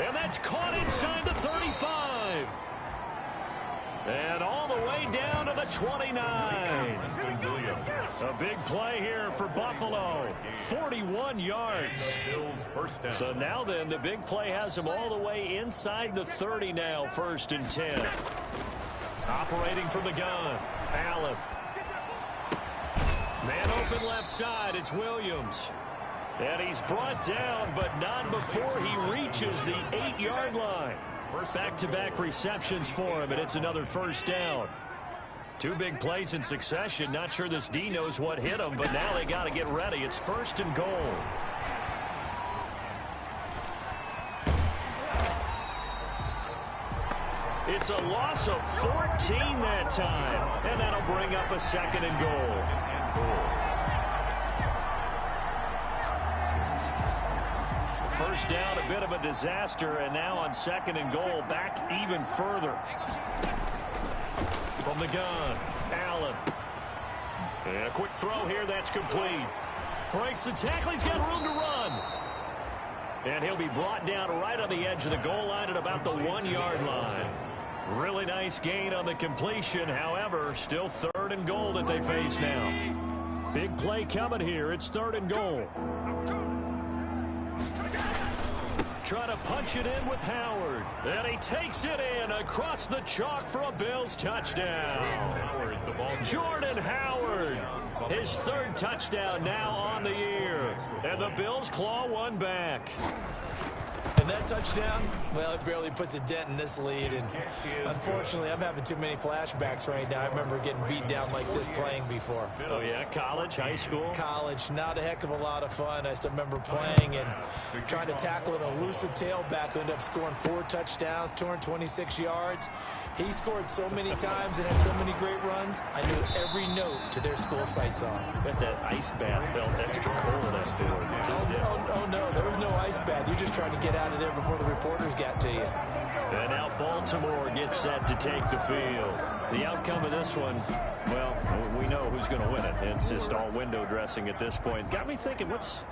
And that's caught inside the 35. And all the way down to the 29. A big play here for Buffalo. 41 yards. So now then, the big play has him all the way inside the 30 now, 1st and 10. Operating from the gun, Allen. Man open left side, it's Williams. And he's brought down, but not before he reaches the 8-yard line. Back-to-back receptions for him, and it's another 1st down. 2 big plays in succession. Not sure this D knows what hit him, but now they got to get ready. It's 1st and goal. It's a loss of 14 that time, and that'll bring up a 2nd and goal. First down, a bit of a disaster, and now on 2nd and goal, back even further. From the gun, Allen. And a quick throw here, that's complete. Breaks the tackle, he's got room to run. And he'll be brought down right on the edge of the goal line at about the 1-yard line. Really nice gain on the completion, however, still 3rd and goal that they face now. Big play coming here, it's 3rd and goal. Try to punch it in with Howard. And he takes it in across the chalk for a Bills touchdown. Jordan Howard. His 3rd touchdown now on the year. And the Bills claw one back. And that touchdown, well, it barely puts a dent in this lead. And unfortunately, I'm having too many flashbacks right now. I remember getting beat down like this playing before. Oh, yeah? College, high school? College. Not a heck of a lot of fun. I still remember playing and trying to tackle an elusive tailback who ended up scoring 4 touchdowns, 226 yards. He scored so many times and had so many great runs, I knew every note to their school's fight song. Bet that ice bath felt extra cold afterwards. Oh, no, there was no ice bath. You're just trying to get out of there before the reporters got to you. And now Baltimore gets set to take the field. The outcome of this one, well, we know who's going to win it. It's just all window dressing at this point. Got me thinking, what's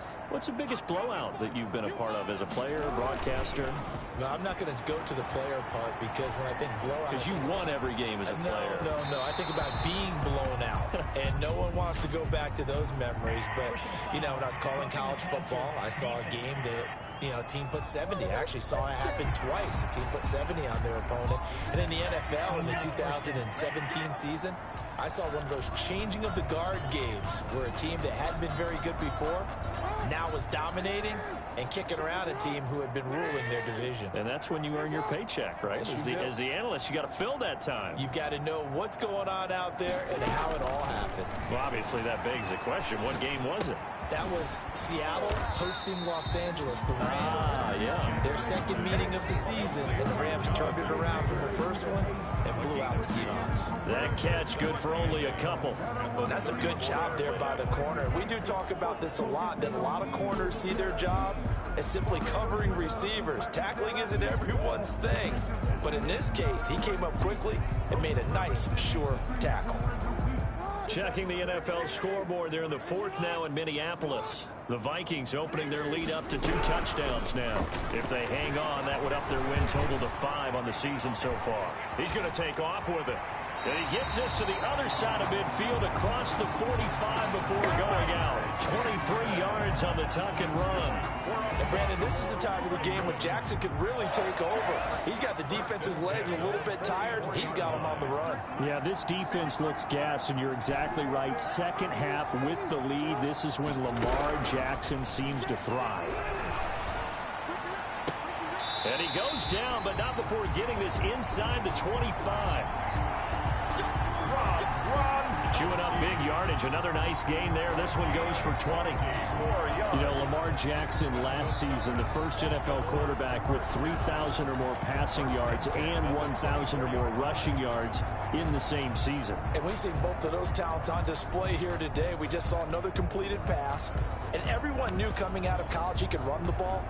the biggest blowout that you've been a part of as a player, broadcaster? No, I'm not going to go to the player part because when I think blowout... Because you won every game as a player. No. I think about being blown out. And no one wants to go back to those memories. But, when I was calling college football, I saw a game that... a team put 70. I actually saw it happen twice. A team put 70 on their opponent. And in the NFL in the 2017 season, I saw one of those changing of the guard games where a team that hadn't been very good before now was dominating and kicking around a team who had been ruling their division. And that's when you earn your paycheck, right? As the analyst, you got to fill that time. You've got to know what's going on out there and how it all happened. Well, obviously that begs the question, what game was it? That was Seattle hosting Los Angeles, the Rams. Yeah. Their 2nd meeting of the season, and the Rams turned it around from the first one and blew out the Seahawks. That catch good for only a couple. Well, that's a good job there by the corner. We do talk about this a lot, that a lot of corners see their job as simply covering receivers. Tackling isn't everyone's thing. But in this case, he came up quickly and made a nice, sure tackle. Checking the NFL scoreboard there in the fourth now in Minneapolis. The Vikings opening their lead up to 2 touchdowns now. If they hang on, that would up their win total to 5 on the season so far. He's going to take off with it. And he gets this to the other side of midfield across the 45 before going out. 23 yards on the tuck and run. And Brandon, this is the time of the game when Jackson could really take over. He's got the defense's legs a little bit tired. He's got them on the run. Yeah, this defense looks gassed, and you're exactly right. Second half with the lead, this is when Lamar Jackson seems to thrive. And he goes down, but not before getting this inside the 25. Chewing up big yardage. Another nice gain there. This one goes for 20. You know, Lamar Jackson last season, the first NFL quarterback with 3,000 or more passing yards and 1,000 or more rushing yards in the same season. And we've seen both of those talents on display here today. We just saw another completed pass. And everyone knew coming out of college he could run the ball.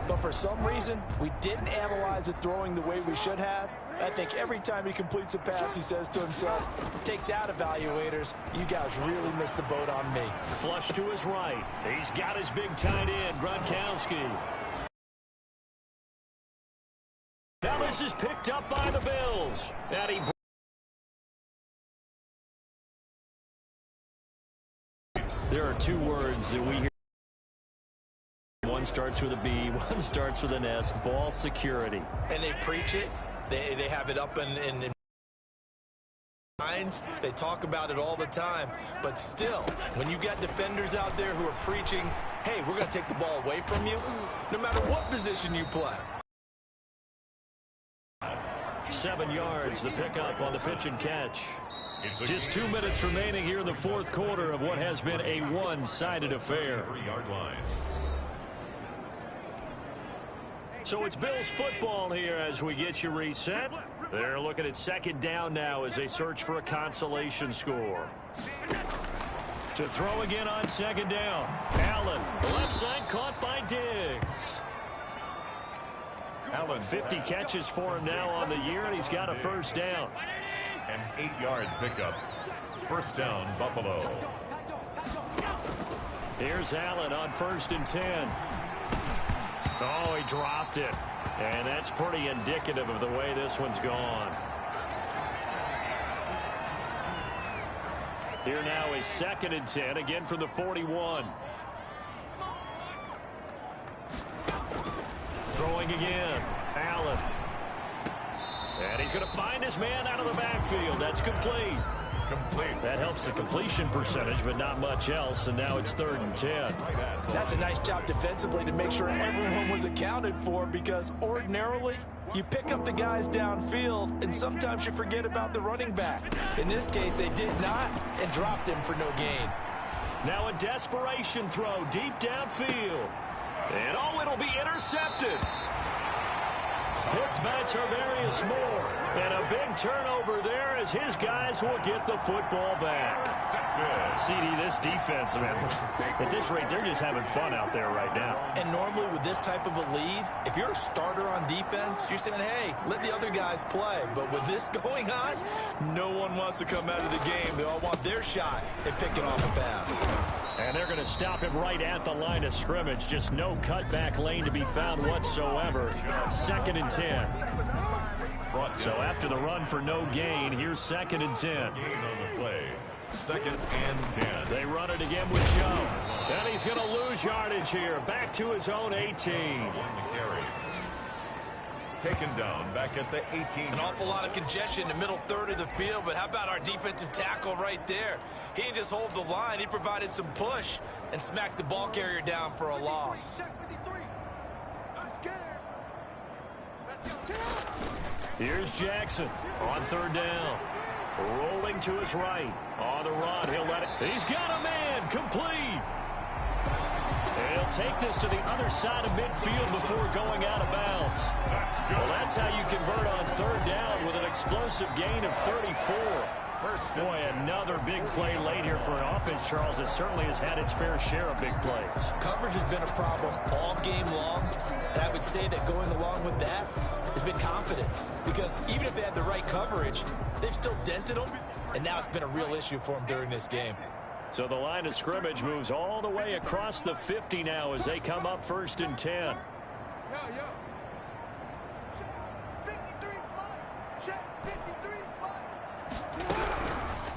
But for some reason, we didn't analyze it throwing the way we should have. I think every time he completes a pass, he says to himself, take that, evaluators. You guys really missed the boat on me. Flush to his right. He's got his big tight end, Gronkowski. Now this is picked up by the Bills. And he... There are 2 words that we hear. One starts with a B, one starts with an S. Ball security. And they preach it. They have it up in minds. They talk about it all the time. But still, when you got defenders out there who are preaching, hey, we're going to take the ball away from you, no matter what position you play. 7 yards, the pickup on the pitch and catch. Just 2 minutes remaining here in the fourth quarter of what has been a one-sided affair. 3-yard line. So it's Bills football here as we get you reset. They're looking at second down now as they search for a consolation score. To throw again on second down. Allen, the left side caught by Diggs. Allen, 50 catches for him now on the year, and he's got a first down. An 8-yard pickup. First down, Buffalo. Here's Allen on 1st and 10. Oh, he dropped it. And that's pretty indicative of the way this one's gone. Here now is 2nd and 10, again from the 41. Throwing again. Allen. And he's going to find his man out of the backfield. That's complete. That helps the completion percentage, but not much else, and now it's 3rd and 10. That's a nice job defensively to make sure everyone was accounted for, because ordinarily you pick up the guys downfield, and sometimes you forget about the running back. In this case, they did not, and dropped him for no gain. Now a desperation throw deep downfield. And oh, it'll be intercepted. Picked by Tarvarius Moore. And a big turnover there as his guys will get the football back. CD, this defense, man, at this rate, they're just having fun out there right now. And normally with this type of a lead, if you're a starter on defense, you're saying, hey, let the other guys play. But with this going on, no one wants to come out of the game. They all want their shot at picking off a pass. And they're going to stop him right at the line of scrimmage. Just no cutback lane to be found whatsoever. 2nd and 10. So after the run for no gain, here's 2nd and 10. Gain on the play. 2nd and 10. They run it again with Joe. And he's going to lose yardage here. Back to his own 18. Taken down back at the 18. An awful lot of congestion in the middle third of the field, but how about our defensive tackle right there? He didn't just hold the line. He provided some push and smacked the ball carrier down for a loss. Here's Jackson on 3rd down. Rolling to his right. On the run, he'll let it. He's got a man, complete. He'll take this to the other side of midfield before going out of bounds. Well, that's how you convert on 3rd down with an explosive gain of 34. Boy, another big play late here for an offense, Charles, that certainly has had its fair share of big plays. Coverage has been a problem all game long, and I would say that going along with that has been confidence, because even if they had the right coverage, they've still dented them, and now it's been a real issue for them during this game. So the line of scrimmage moves all the way across the 50 now as they come up 1st and 10.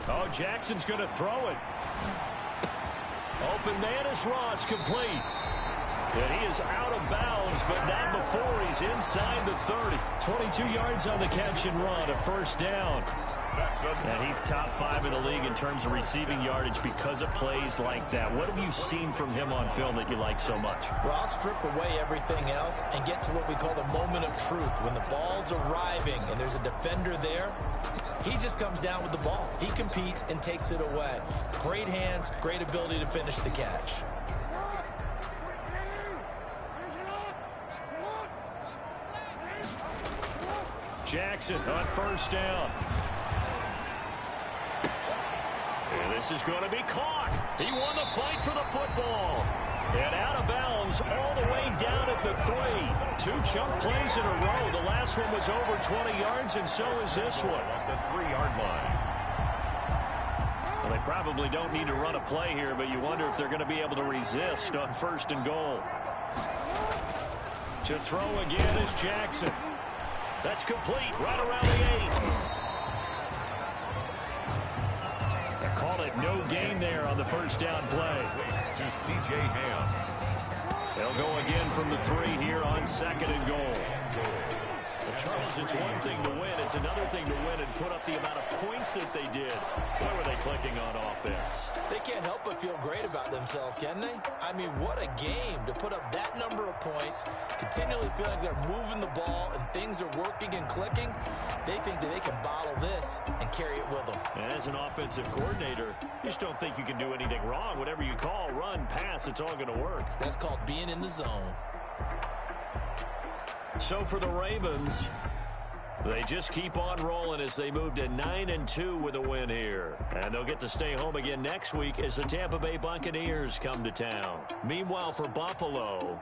Oh, Jackson's going to throw it. Open man is Ross, complete. And he is out of bounds, but not before he's inside the 30. 22 yards on the catch and run, a 1st down. And he's top 5 in the league in terms of receiving yardage because of plays like that. What have you seen from him on film that you like so much? Well, I'll strip away everything else and get to what we call the moment of truth. When the ball's arriving and there's a defender there, he just comes down with the ball. He competes and takes it away. Great hands, great ability to finish the catch. Jackson on 1st down. And this is going to be caught. He won the fight for the football. And out of bounds all the way down at the 3. 2 chunk plays in a row. The last one was over 20 yards, and so is this one. At the 3-yard line. Well, they probably don't need to run a play here, but you wonder if they're going to be able to resist on 1st and goal. To throw again is Jackson. That's complete right around the 8. They call it no gain there on the 1st down play. To C.J. Ham. They'll go again from the 3 here on 2nd and goal. Well, Charles, it's one thing to win. It's another thing to win and put up the amount of points that they did. Why were they clicking on offense? They can't help but feel great about themselves, can they? I mean, what a game to put up that number of points, continually feeling like they're moving the ball and things are working and clicking. They think that they can bottle this and carry it with them. And as an offensive coordinator, you just don't think you can do anything wrong. Whatever you call, run, pass, it's all going to work. That's called being in the zone. So for the Ravens, they just keep on rolling as they move to 9-2 with a win here. And they'll get to stay home again next week as the Tampa Bay Buccaneers come to town. Meanwhile, for Buffalo,